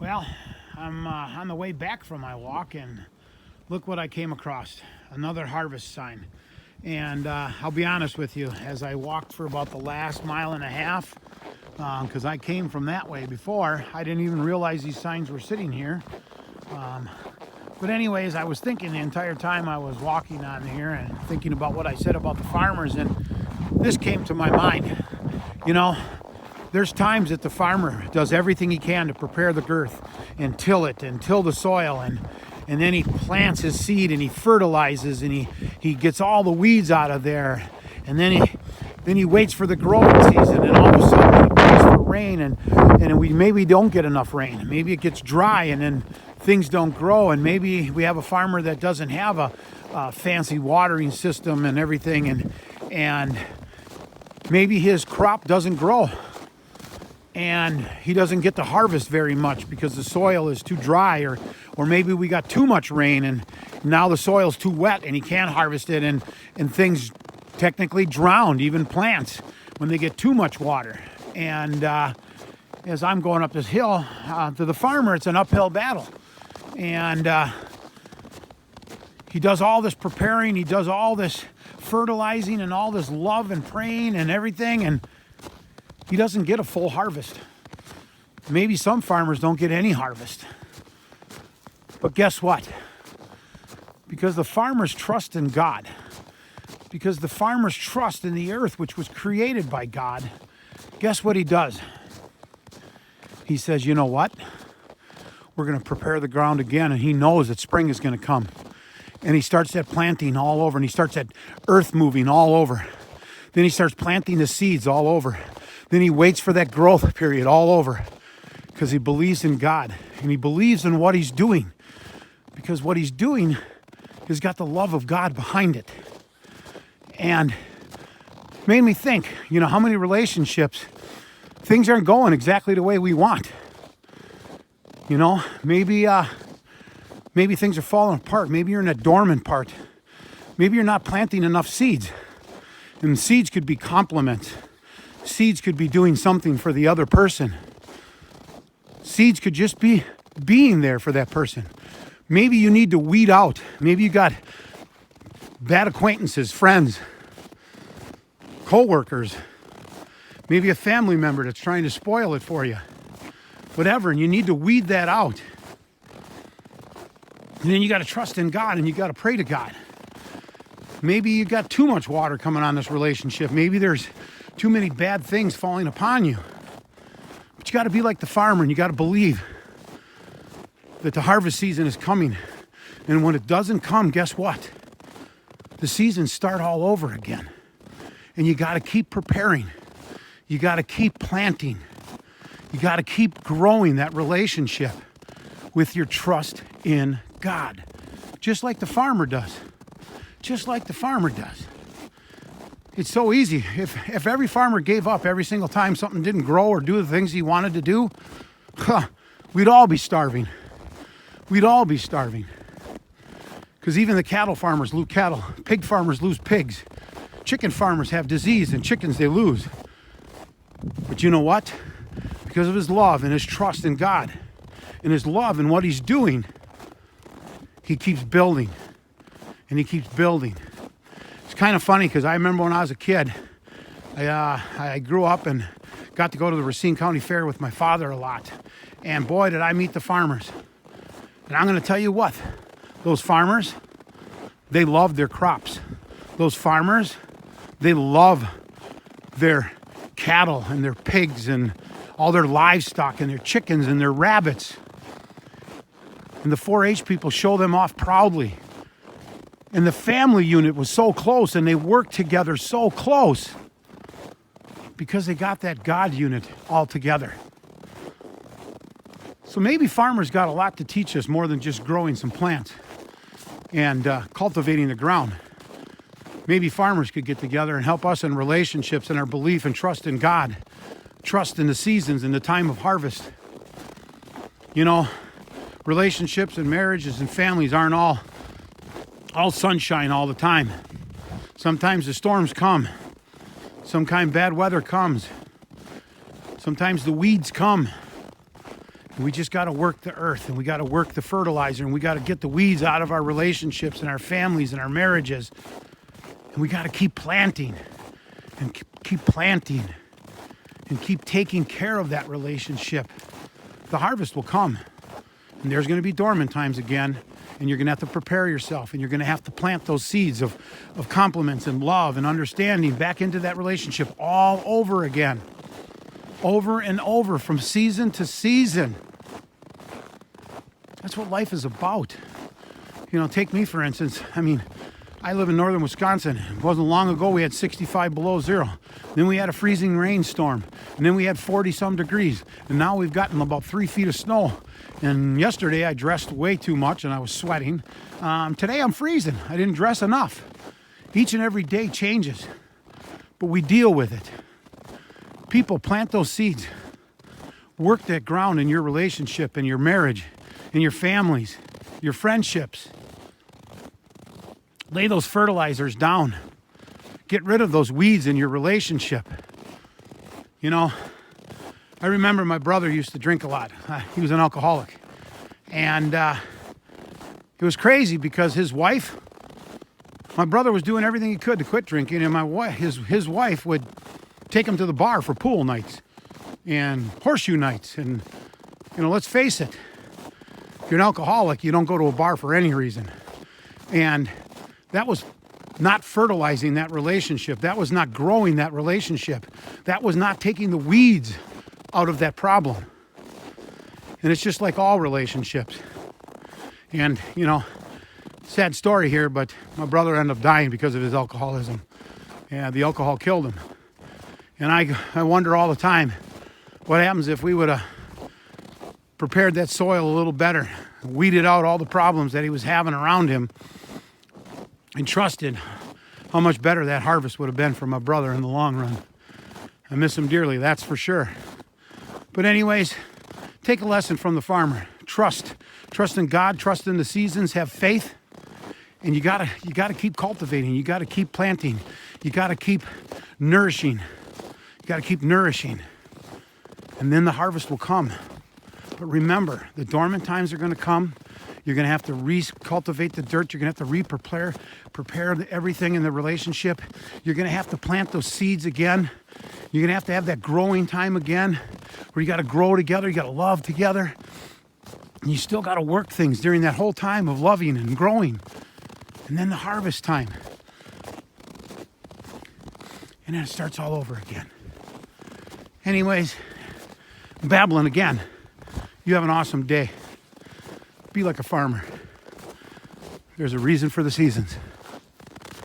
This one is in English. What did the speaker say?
Well, I'm on the way back from my walk, and look what I came across. Another harvest sign. And I'll be honest with you, as I walked for about the last mile and a half, because I came from that way before, I didn't even realize these signs were sitting here. But anyways, I was thinking the entire time I was walking on here and thinking about what I said about the farmers, and this came to my mind. You know, there's times that the farmer does everything he can to prepare the girth and till it and till the soil, and then he plants his seed and he fertilizes and he gets all the weeds out of there, and then he waits for the growing season, and all of a sudden he prays for rain, and we maybe don't get enough rain. Maybe it gets dry and then things don't grow, and maybe we have a farmer that doesn't have a fancy watering system and everything, and maybe his crop doesn't grow and he doesn't get to harvest very much because the soil is too dry, or maybe we got too much rain and now the soil's too wet and he can't harvest it, and things technically drowned, even plants, when they get too much water. And as I'm going up this hill, to the farmer, it's an uphill battle. And he does all this preparing, he does all this fertilizing and all this love and praying and everything, and he doesn't get a full harvest. Maybe some farmers don't get any harvest. But guess what? Because the farmers trust in God, because the farmers trust in the earth which was created by God, guess what he does? He says, you know what? We're going to prepare the ground again, and he knows that spring is going to come. And he starts that planting all over, and he starts that earth moving all over. Then he starts planting the seeds all over. Then he waits for that growth period all over, because he believes in God and he believes in what he's doing, because what he's doing has got the love of God behind it. And made me think, how many relationships, things aren't going exactly the way we want. Maybe things are falling apart. Maybe you're in a dormant part. Maybe you're not planting enough seeds. And seeds could be complements. Seeds could be doing something for the other person. Seeds could just be being there for that person. Maybe you need to weed out. Maybe you got bad acquaintances, friends, co-workers, maybe a family member that's trying to spoil it for you. Whatever, and you need to weed that out. And then you got to trust in God, and you got to pray to God. Maybe you got too much water coming on this relationship. Maybe there's too many bad things falling upon you. But you got to be like the farmer, and you got to believe that the harvest season is coming. And when it doesn't come, guess what? The seasons start all over again. And you got to keep preparing. You got to keep planting. You got to keep growing that relationship with your trust in God. Just like the farmer does. Just like the farmer does. It's so easy. If every farmer gave up every single time something didn't grow or do the things he wanted to do, we'd all be starving. We'd all be starving. Because even the cattle farmers lose cattle. Pig farmers lose pigs. Chicken farmers have disease and chickens they lose. But you know what? Because of his love and his trust in God and his love and what he's doing, he keeps building and he keeps building. It's kind of funny because I remember when I was a kid, I grew up and got to go to the Racine County Fair with my father a lot. And boy, did I meet the farmers. And I'm going to tell you what, those farmers, they love their crops. Those farmers, they love their cattle and their pigs and all their livestock and their chickens and their rabbits. And the 4-H people show them off proudly. And the family unit was so close, and they worked together so close because they got that God unit all together. So maybe farmers got a lot to teach us more than just growing some plants and cultivating the ground. Maybe farmers could get together and help us in relationships and our belief and trust in God. Trust in the seasons and the time of harvest. Relationships and marriages and families aren't all sunshine all the time. Sometimes the storms come. Some kind of bad weather comes. Sometimes the weeds come. We just got to work the earth, and we got to work the fertilizer, and we got to get the weeds out of our relationships and our families and our marriages. And we got to keep planting and keep planting and keep taking care of that relationship. The harvest will come, and there's going to be dormant times again, and you're going to have to prepare yourself, and you're going to have to plant those seeds of compliments and love and understanding back into that relationship all over again. Over and over, from season to season. That's what life is about. You know, take me for instance. I mean, I live in northern Wisconsin. It wasn't long ago we had 65 below zero. Then we had a freezing rainstorm. And then we had 40 some degrees. And now we've gotten about 3 feet of snow. And yesterday I dressed way too much and I was sweating. Today I'm freezing. I didn't dress enough. Each and every day changes. But we deal with it. People, plant those seeds. Work that ground in your relationship, in your marriage, in your families, your friendships. Lay those fertilizers down. Get rid of those weeds in your relationship. You know, I remember my brother used to drink a lot. He was an alcoholic. And it was crazy because his wife, my brother was doing everything he could to quit drinking, and his wife would take him to the bar for pool nights and horseshoe nights. And, you know, let's face it, if you're an alcoholic, you don't go to a bar for any reason. And that was not fertilizing that relationship. That was not growing that relationship. That was not taking the weeds out of that problem. And it's just like all relationships. And, you know, sad story here, but my brother ended up dying because of his alcoholism. Yeah, the alcohol killed him. And I wonder all the time, what happens if we would have prepared that soil a little better, weeded out all the problems that he was having around him, and trusted how much better that harvest would have been for my brother in the long run. I miss him dearly, that's for sure. But anyways, take a lesson from the farmer. Trust in God, trust in the seasons, have faith, and you gotta keep cultivating, you gotta keep planting, you gotta keep nourishing. You got to keep nourishing, and then the harvest will come. But remember, the dormant times are going to come. You're going to have to re-cultivate the dirt. You're going to have to prepare everything in the relationship. You're going to have to plant those seeds again. You're going to have that growing time again, where you got to grow together. You got to love together. And you still got to work things during that whole time of loving and growing. And then the harvest time. And then it starts all over again. Anyways, I'm babbling again. You have an awesome day. Be like a farmer. There's a reason for the seasons.